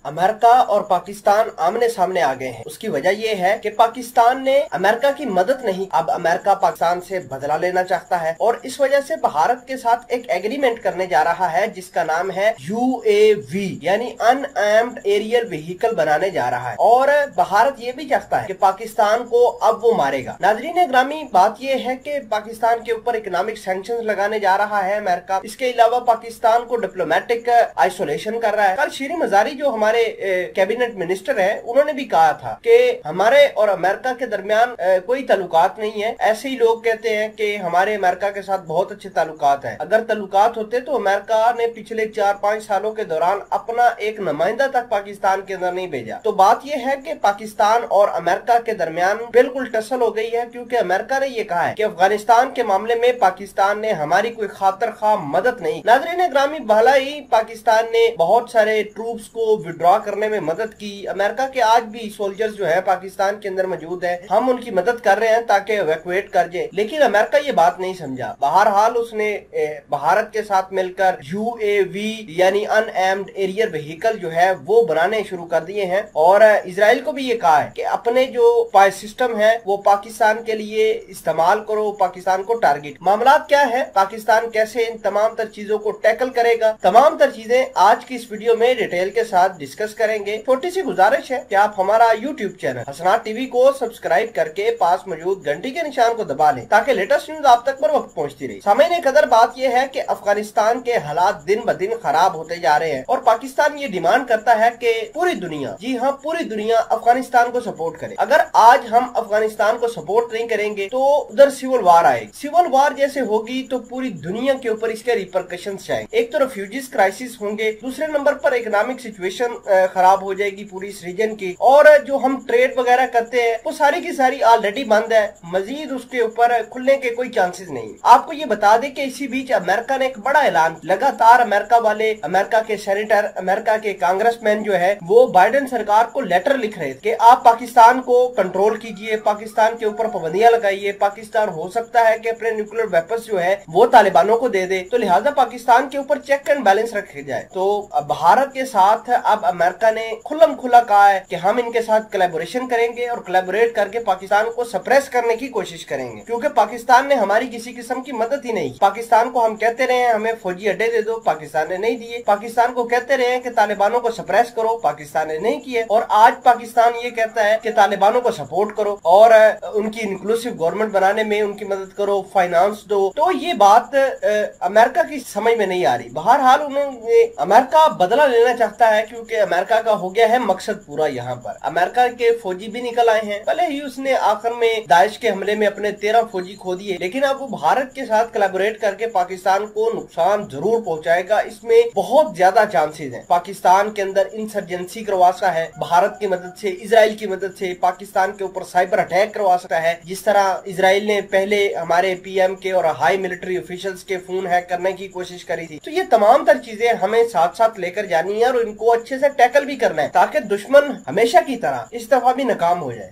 America और पाकिस्तान आमने सामने आ गए हैं। उसकी वजह यह है कि पाकिस्तान ने अमेरिका की मदद नहीं, अब अमेरिका पाकिस्तान से बदला लेना चाहता है और इस वजह से भारत के साथ एक एग्रीमेंट करने जा रहा है जिसका नाम है UAV यानी अनआर्म्ड एरियल व्हीकल बनाने जा रहा है। और भारत ये भी चाहता है कि पाकिस्तान को अब वो मारेगा। नाजरीन ग्रामी, बात यह है कि पाकिस्तान के ऊपर इकोनॉमिक सैंक्शंस लगाने जा रहा है अमेरिका। इसके अलावा पाकिस्तान को डिप्लोमेटिक आइसोलेशन कर रहा है। कल शीरी मजारी जो हमारे कैबिनेट मिनिस्टर है, उन्होंने भी कहा था कि हमारे और अमेरिका के दरमियान कोई ताल्लुकात नहीं है। ऐसे ही लोग कहते हैं कि हमारे अमेरिका के साथ बहुत अच्छे ताल्लुकात हैं। अगर ताल्लुकात होते तो अमेरिका ने पिछले 4-5 सालों के दौरान अपना एक नुमाइंदा तक पाकिस्तान के अंदर नहीं भेजा। तो बात यह है कि पाकिस्तान और अमेरिका के दरमियान बिल्कुल टसल हो गई है, क्योंकि अमेरिका ने यह कहा है कि अफगानिस्तान के मामले में पाकिस्तान ने हमारी कोई खातिर खा मदद नहीं। नाज़रीन ग्रामी, भला ही पाकिस्तान ने बहुत सारे ट्रूप्स को विड्रॉ करने में मदद की। अमेरिका के आज भी सोल्जर्स जो है पाकिस्तान के अंदर मौजूद है, हम उनकी मदद कर रहे हैं ताकि इवैक्यूएट कर जाए, लेकिन अमेरिका ये बात नहीं समझा। बहरहाल उसने भारत के साथ मिलकर UAV यानी अनआर्म्ड एरियल व्हीकल जो है वो बनाने शुरू कर दिए हैं और इजराइल को भी ये कहा है कि अपने जो स्पाई सिस्टम है वो पाकिस्तान के लिए इस्तेमाल करो, पाकिस्तान को टारगेट। मामला क्या है, पाकिस्तान कैसे इन तमाम तर चीजों को टैकल करेगा, तमाम तर चीजें आज की इस वीडियो में डिटेल के साथ डिस्कस करेंगे। छोटी सी गुजारिश है कि आप हमारा YouTube चैनल हसनात टीवी को सब्सक्राइब करके पास मौजूद घंटी के निशान को दबा लें ताकि लेटेस्ट न्यूज आप तक बर वक्त पहुंचती रहे। सामईन कदर, बात यह है कि अफगानिस्तान के हालात दिन ब दिन खराब होते जा रहे हैं और पाकिस्तान ये डिमांड करता है कि पूरी दुनिया, जी हाँ पूरी दुनिया अफगानिस्तान को सपोर्ट करे। अगर आज हम अफगानिस्तान को सपोर्ट नहीं करेंगे तो उधर सिविल वार आएगी। सिविल वार जैसे होगी तो पूरी दुनिया के ऊपर इसके रिपरकशंस आएंगे। एक तो रेफ्यूजीज क्राइसिस होंगे, दूसरे नंबर पर इकोनॉमिक सिचुएशन खराब हो जाएगी पूरी इस रीजन की, और जो हम ट्रेड वगैरह करते हैं वो सारी की सारी ऑलरेडी बंद है, मजीद उसके ऊपर खुलने के कोई चांसेस नहीं। आपको ये बता दें कि इसी बीच अमेरिका ने एक बड़ा ऐलान, लगातार अमेरिका वाले, अमेरिका के सेनेटर, अमेरिका के कांग्रेसमैन जो है वो बाइडेन सरकार को लेटर लिख रहे थे कि आप पाकिस्तान को कंट्रोल कीजिए, पाकिस्तान के ऊपर पाबंदियां लगाइए, पाकिस्तान हो सकता है कि अपने न्यूक्लियर वेपन्स जो है वो तालिबानों को दे दे, तो लिहाजा पाकिस्तान के ऊपर चेक एंड बैलेंस रखे जाए। तो भारत के साथ अब अमेरिका ने खुल्लम खुला कहा है कि हम इनके साथ कोलैबोरेशन करेंगे और कोलैबोरेट करके पाकिस्तान को सप्रेस करने की कोशिश करेंगे, क्योंकि पाकिस्तान ने हमारी किसी किस्म की मदद ही नहीं की। पाकिस्तान को हम कहते रहे हैं हमें फौजी अड्डे दे दो, पाकिस्तान ने नहीं दिए। पाकिस्तान को कहते रहे हैं कि तालिबानों को सप्रेस करो, पाकिस्तान ने नहीं किए। और आज पाकिस्तान ये कहता है कि तालिबानों को सपोर्ट करो और उनकी इंक्लूसिव गवर्नमेंट बनाने में उनकी मदद करो, फाइनेंस दो। तो ये बात अमेरिका की समझ में नहीं आ रही। बहरहाल उन्होंने, अमेरिका बदला लेना चाहता है क्योंकि अमेरिका का हो गया है मकसद पूरा। यहाँ पर अमेरिका के फौजी भी निकल आए हैं, भले ही उसने आखिर में दाइश के हमले में अपने 13 फौजी खो दिए, लेकिन अब वो भारत के साथ कोलैबोरेट करके पाकिस्तान को नुकसान जरूर पहुंचाएगा। इसमें बहुत ज्यादा चांसेस हैं। पाकिस्तान के अंदर इंसर्जेंसी करवा सकता है भारत की मदद से, इजराइल की मदद से पाकिस्तान के ऊपर साइबर अटैक करवा सकता है, जिस तरह इजराइल ने पहले हमारे PM के और हाई मिलिट्री ऑफिशियल्स के फोन हैक करने की कोशिश करी थी। तो ये तमाम तर चीजें हमें साथ साथ लेकर जानी है और इनको अच्छे से टैकल भी करना है ताकि दुश्मन हमेशा की तरह इस दफा भी नाकाम हो जाए।